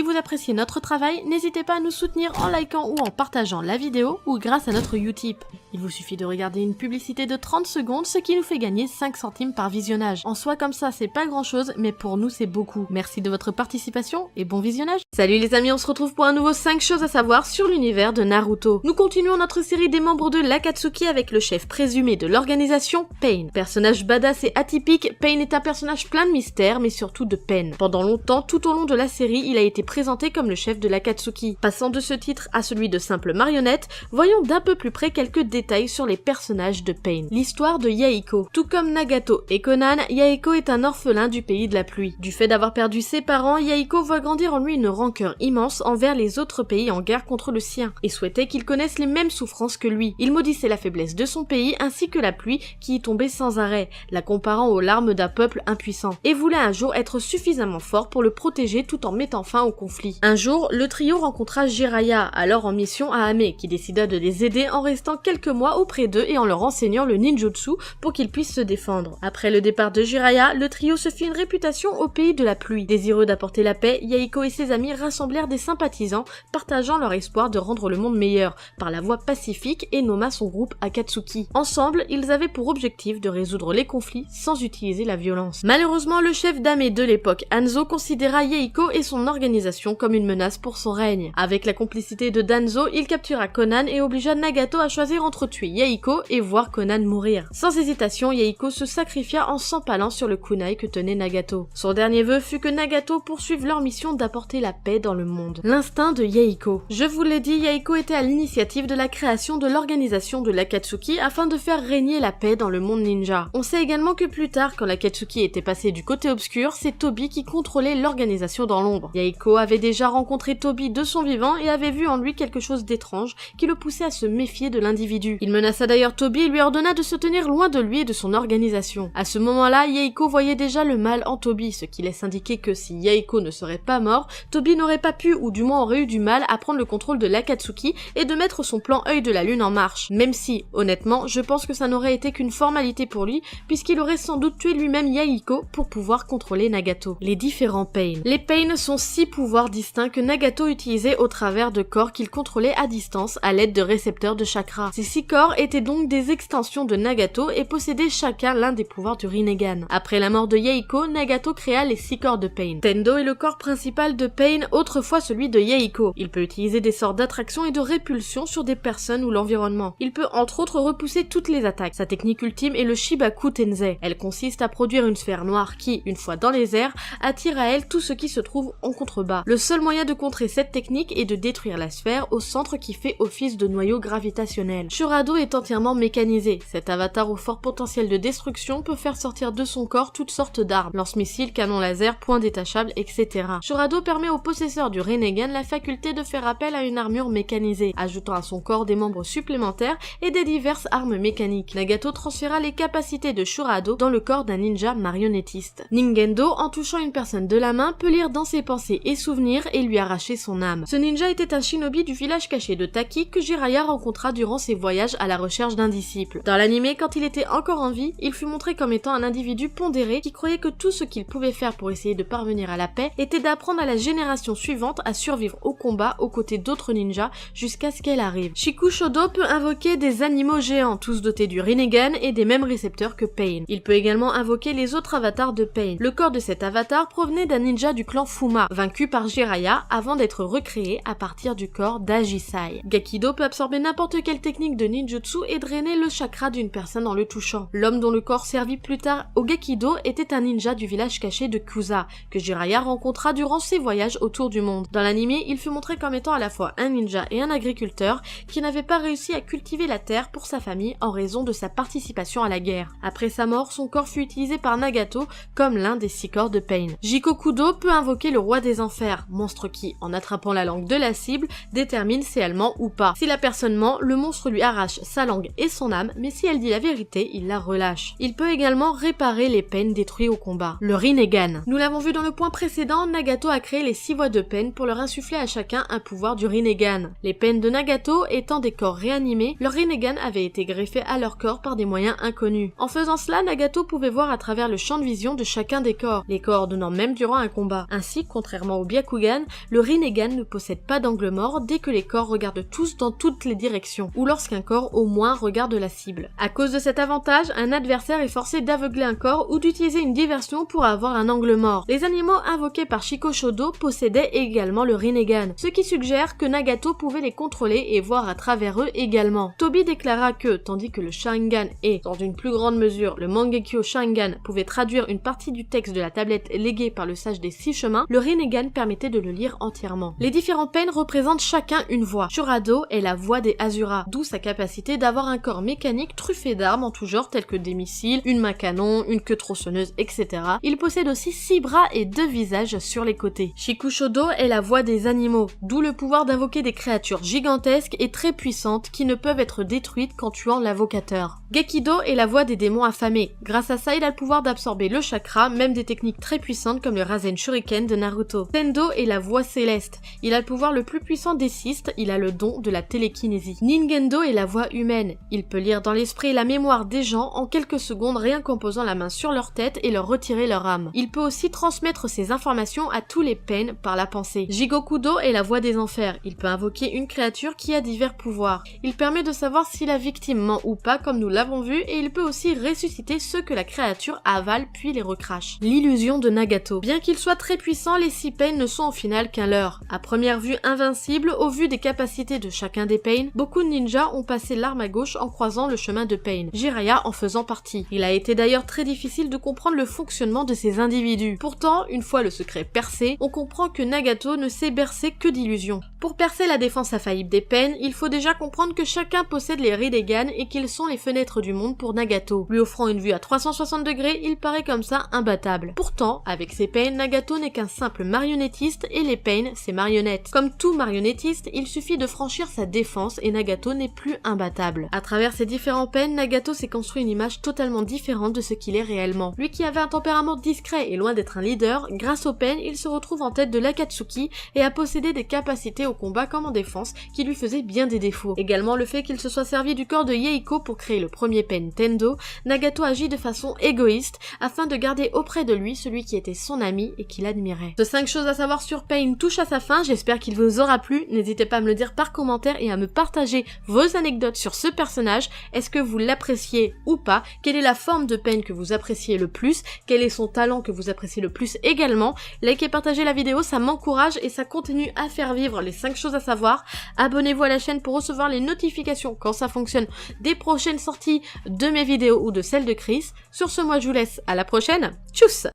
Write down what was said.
Si vous appréciez notre travail, n'hésitez pas à nous soutenir en likant ou en partageant la vidéo ou grâce à notre Utip. Il vous suffit de regarder une publicité de 30 secondes, ce qui nous fait gagner 5 centimes par visionnage. En soi, comme ça, c'est pas grand chose, mais pour nous, c'est beaucoup. Merci de votre participation et bon visionnage. Salut les amis, on se retrouve pour un nouveau 5 choses à savoir sur l'univers de Naruto. Nous continuons notre série des membres de l'Akatsuki avec le chef présumé de l'organisation, Pain. Personnage badass et atypique, Pain est un personnage plein de mystères, mais surtout de peine. Pendant longtemps, tout au long de la série, il a été présenté comme le chef de l'Akatsuki. Passant de ce titre à celui de simple marionnette, voyons d'un peu plus près quelques détails sur les personnages de Pain. L'histoire de Yahiko. Tout comme Nagato et Conan, Yahiko est un orphelin du pays de la pluie. Du fait d'avoir perdu ses parents, Yahiko voit grandir en lui une rancœur immense envers les autres pays en guerre contre le sien, et souhaitait qu'ils connaissent les mêmes souffrances que lui. Il maudissait la faiblesse de son pays ainsi que la pluie qui y tombait sans arrêt, la comparant aux larmes d'un peuple impuissant, et voulait un jour être suffisamment fort pour le protéger tout en mettant fin au conflit. Un jour, le trio rencontra Jiraiya, alors en mission à Ame, qui décida de les aider en restant quelques mois auprès d'eux et en leur enseignant le ninjutsu pour qu'ils puissent se défendre. Après le départ de Jiraiya, le trio se fit une réputation au pays de la pluie. Désireux d'apporter la paix, Yahiko et ses amis rassemblèrent des sympathisants, partageant leur espoir de rendre le monde meilleur, par la voie pacifique, et nomma son groupe Akatsuki. Ensemble, ils avaient pour objectif de résoudre les conflits sans utiliser la violence. Malheureusement, le chef d'Ame de l'époque, Hanzo, considéra Yahiko et son organisation comme une menace pour son règne. Avec la complicité de Danzo, il captura Conan et obligea Nagato à choisir entre tuer Yahiko et voir Conan mourir. Sans hésitation, Yahiko se sacrifia en s'empalant sur le kunai que tenait Nagato. Son dernier vœu fut que Nagato poursuive leur mission d'apporter la paix dans le monde. L'instinct de Yahiko. Je vous l'ai dit, Yahiko était à l'initiative de la création de l'organisation de l'Akatsuki afin de faire régner la paix dans le monde ninja. On sait également que plus tard, quand l'Akatsuki était passé du côté obscur, c'est Tobi qui contrôlait l'organisation dans l'ombre. Yahiko avait déjà rencontré Tobi de son vivant et avait vu en lui quelque chose d'étrange qui le poussait à se méfier de l'individu. Il menaça d'ailleurs Tobi et lui ordonna de se tenir loin de lui et de son organisation. À ce moment-là, Yahiko voyait déjà le mal en Tobi, ce qui laisse indiquer que si Yahiko ne serait pas mort, Tobi n'aurait pas pu ou du moins aurait eu du mal à prendre le contrôle de l'Akatsuki et de mettre son plan œil de la lune en marche. Même si, honnêtement, je pense que ça n'aurait été qu'une formalité pour lui, puisqu'il aurait sans doute tué lui-même Yahiko pour pouvoir contrôler Nagato. Les différents Pain. Les Pain sont 6 pouvoirs distincts que Nagato utilisait au travers de corps qu'il contrôlait à distance à l'aide de récepteurs de chakras. Ces 6 corps étaient donc des extensions de Nagato et possédaient chacun l'un des pouvoirs du Rinnegan. Après la mort de Yahiko, Nagato créa les 6 corps de Pain. Tendo est le corps principal de Pain, autrefois celui de Yahiko. Il peut utiliser des sorts d'attraction et de répulsion sur des personnes ou l'environnement. Il peut entre autres repousser toutes les attaques. Sa technique ultime est le Shibaku Tensei. Elle consiste à produire une sphère noire qui, une fois dans les airs, attire à elle tout ce qui se trouve en contrebas. Le seul moyen de contrer cette technique est de détruire la sphère au centre qui fait office de noyau gravitationnel. Shurado est entièrement mécanisé. Cet avatar au fort potentiel de destruction peut faire sortir de son corps toutes sortes d'armes, lance-missiles, canons laser, points détachables, etc. Shurado permet au possesseur du Rinnegan la faculté de faire appel à une armure mécanisée, ajoutant à son corps des membres supplémentaires et des diverses armes mécaniques. Nagato transféra les capacités de Shurado dans le corps d'un ninja marionnettiste. Ningendo, en touchant une personne de la main, peut lire dans ses pensées et souvenirs et lui arracher son âme. Ce ninja était un shinobi du village caché de Taki que Jiraiya rencontra durant ses voyages à la recherche d'un disciple. Dans l'anime, quand il était encore en vie, il fut montré comme étant un individu pondéré qui croyait que tout ce qu'il pouvait faire pour essayer de parvenir à la paix était d'apprendre à la génération suivante à survivre au combat aux côtés d'autres ninjas jusqu'à ce qu'elle arrive. Shikushodo peut invoquer des animaux géants, tous dotés du Rinnegan et des mêmes récepteurs que Pain. Il peut également invoquer les autres avatars de Pain. Le corps de cet avatar provenait d'un ninja du clan Fuma, vaincu par Jiraiya avant d'être recréé à partir du corps d'Ajisai. Gakido peut absorber n'importe quelle technique de ninjutsu et drainer le chakra d'une personne en le touchant. L'homme dont le corps servit plus tard au Gakido était un ninja du village caché de Kusa, que Jiraiya rencontra durant ses voyages autour du monde. Dans l'anime, il fut montré comme étant à la fois un ninja et un agriculteur qui n'avait pas réussi à cultiver la terre pour sa famille en raison de sa participation à la guerre. Après sa mort, son corps fut utilisé par Nagato comme l'un des 6 corps de Pain. Jikokudo peut invoquer le roi des enfers, monstre qui, en attrapant la langue de la cible, détermine si elle ment ou pas. Si la personne ment, le monstre lui arrache sa langue et son âme, mais si elle dit la vérité, il la relâche. Il peut également réparer les Pain détruits au combat. Le Rinnegan. Nous l'avons vu dans le point précédent, Nagato a créé les 6 voix de Pain pour leur insuffler à chacun un pouvoir du Rinnegan. Les Pain de Nagato étant des corps réanimés, leur Rinnegan avait été greffé à leur corps par des moyens inconnus. En faisant cela, Nagato pouvait voir à travers le champ de vision de chacun des corps, les coordonnant même durant un combat. Ainsi, contrairement au Byakugan, le Rinnegan ne possède pas d'angle mort dès que les corps regardent tous dans toutes les directions, ou lorsqu'un corps au moins regarde la cible. À cause de cet avantage, un adversaire est forcé d'aveugler un corps ou d'utiliser une diversion pour avoir un angle mort. Les animaux invoqués par Shiko Shodo possédaient également le Rinnegan, ce qui suggère que Nagato pouvait les contrôler et voir à travers eux également. Toby déclara que, tandis que le Sharingan et, dans une plus grande mesure, le Mangekyo Sharingan pouvait traduire une partie du texte de la tablette léguée par le sage des 6 chemins, le Rinnegan permettait de le lire entièrement. Les différents pains représentent chacun une voix. Shurado est la voix des Asura, d'où sa capacité d'avoir un corps mécanique truffé d'armes en tout genre tels que des missiles, une main canon, une queue tronçonneuse, etc. Il possède aussi 6 bras et 2 visages sur les côtés. Shikushodo est la voix des animaux, d'où le pouvoir d'invoquer des créatures gigantesques et très puissantes qui ne peuvent être détruites qu'en tuant l'invocateur. Gekido est la voix des démons affamés. Grâce à ça, il a le pouvoir d'absorber le chakra, même des techniques très puissantes comme le Rasen Shuriken de Naruto. Tendo est la voix céleste. Il a le pouvoir le plus puissant des 6, il a le don de la télékinésie. Ningendo est la voix humaine. Il peut lire dans l'esprit et la mémoire des gens en quelques secondes rien qu'en posant la main sur leur tête et leur retirer leur âme. Il peut aussi transmettre ces informations à tous les pains par la pensée. Jigokudo est la voix des enfers. Il peut invoquer une créature qui a divers pouvoirs. Il permet de savoir si la victime ment ou pas comme nous l'avons vu et il peut aussi ressusciter ceux que la créature avale puis les recrache. L'illusion de Nagato. Bien qu'il soit très puissant, les 6 pains ne sont au final qu'un leurre. À première vue invincible, au vu des capacités de chacun des pains, beaucoup de ninjas ont passé l'arme à gauche en croisant le chemin de Pain, Jiraiya en faisant partie. Il a été d'ailleurs très difficile de comprendre le fonctionnement de ces individus. Pourtant, une fois le secret percé, on comprend que Nagato ne sait bercer que d'illusions. Pour percer la défense infaillible des Pain, il faut déjà comprendre que chacun possède les Rinnegan et qu'ils sont les fenêtres du monde pour Nagato. Lui offrant une vue à 360 degrés, il paraît comme ça imbattable. Pourtant, avec ses Pain, Nagato n'est qu'un simple marionnettiste et les Pain, ses marionnettes. Comme tout marionnettiste, il suffit de franchir sa défense et Nagato n'est plus imbattable. À travers ces différents Pain, Nagato s'est construit une image totalement différente de ce qu'il est réellement. Lui qui avait un tempérament discret et loin d'être un leader, grâce aux Pain, il se retrouve en tête de l'Akatsuki et a possédé des capacités au combat comme en défense qui lui faisaient bien des défauts. Également le fait qu'il se soit servi du corps de Yeiko pour créer le premier Pain Tendo, Nagato agit de façon égoïste afin de garder auprès de lui celui qui était son ami et qu'il admirait. Ce 5 choses à savoir sur Pain touche à sa fin, j'espère qu'il vous aura plu, n'hésitez pas à me le dire par commentaire et à me partager vos anecdotes sur ce personnage. Est-ce que vous l'appréciez ou pas? Quelle est la forme de Pain que vous appréciez le plus? Quel est son talent que vous appréciez le plus également? Likez et partagez la vidéo, ça m'encourage et ça continue à faire vivre les 5 choses à savoir. Abonnez-vous à la chaîne pour recevoir les notifications quand ça fonctionne des prochaines sorties de mes vidéos ou de celles de Chris. Sur ce, moi je vous laisse, à la prochaine, tchuss!